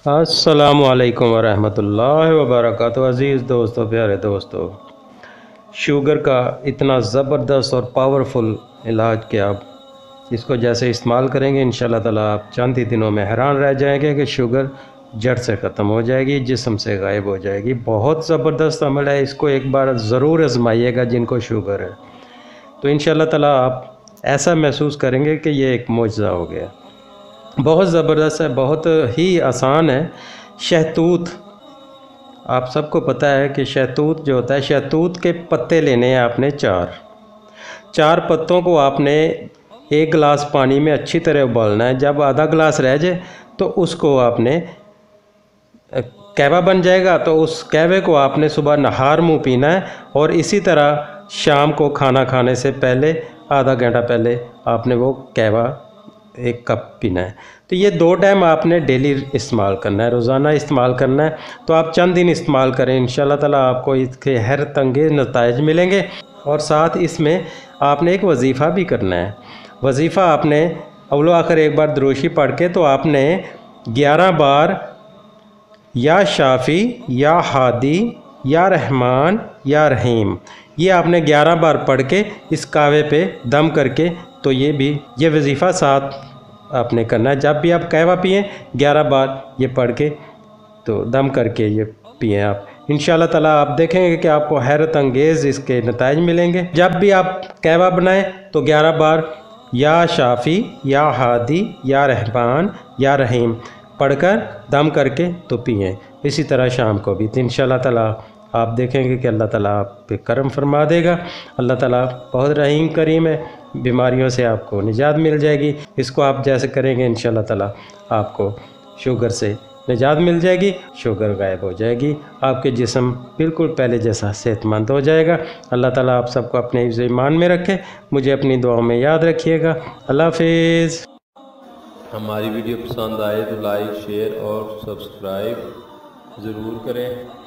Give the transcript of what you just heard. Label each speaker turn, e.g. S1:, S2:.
S1: अस्सलामु अलैकुम वरहमतुल्लाहि वबरकातुहू। अज़ीज़ दोस्तों, प्यारे दोस्तों, शुगर का इतना ज़बरदस्त और पावरफुल इलाज कि आप इसको जैसे इस्तेमाल करेंगे इंशाअल्लाह ताला आप चंद ही दिनों में हैरान रह जाएंगे कि शुगर जड़ से ख़त्म हो जाएगी, जिस्म से गायब हो जाएगी। बहुत ज़बरदस्त अमल है, इसको एक बार ज़रूर आजमाइएगा जिनको शुगर है। तो इंशाअल्लाह ताला आप ऐसा महसूस करेंगे कि ये एक मौजज़ा हो गया। बहुत ज़बरदस्त है, बहुत ही आसान है। शहतूत, आप सबको पता है कि शहतूत जो होता है, शहतूत के पत्ते लेने हैं आपने चार पत्तों को आपने एक गिलास पानी में अच्छी तरह उबालना है। जब आधा गिलास रह जाए तो उसको आपने कहवा बन जाएगा, तो उस कहवे को आपने सुबह नहार मुँह पीना है। और इसी तरह शाम को खाना खाने से पहले आधा घंटा पहले आपने वो कहवा एक कप पीना है। तो ये 2 टाइम आपने डेली इस्तेमाल करना है, रोज़ाना इस्तेमाल करना है। तो आप चंद दिन इस्तेमाल करें, इंशाअल्लाह ताला आपको इसके हैरत अंगेज़ नताइज मिलेंगे। और साथ इसमें आपने एक वजीफ़ा भी करना है। वजीफ़ा आपने अव्वल आखिर एक बार दुरूशी पढ़ के तो आपने 11 बार या शाफ़ी या हादी या रहमान या रहीम, ये आपने 11 बार पढ़ के इस कावे पे दम करके, तो ये वजीफ़ा साथ आपने करना है। जब भी आप कहवा पिएँ 11 बार ये पढ़ के तो दम करके ये पिएँ आप। इंशाअल्लाह ताला आप देखेंगे कि आपको हैरत अंगेज़ इसके नताइज मिलेंगे। जब भी आप कहवा बनाएं तो 11 बार या शाफ़ी या हादी या रहमान या रहीम पढ़कर दम करके तो पिएँ। इसी तरह शाम को भी। तो इंशाअल्लाह ताला आप देखेंगे कि अल्लाह ताला आप पे करम फरमा देगा। अल्लाह ताला बहुत रहीम करीम है, बीमारियों से आपको निजात मिल जाएगी। इसको आप जैसे करेंगे इंशाअल्लाह ताला आपको शुगर से निजात मिल जाएगी, शुगर गायब हो जाएगी, आपके जिस्म बिल्कुल पहले जैसा सेहतमंद हो जाएगा। अल्लाह ताला आप सबको अपने हिफ्ज़ ईमान में रखे। मुझे अपनी दुआओं में याद रखिएगा। अल्लाह हाफिज़।
S2: हमारी वीडियो पसंद आए तो लाइक, शेयर और सब्सक्राइब ज़रूर करें।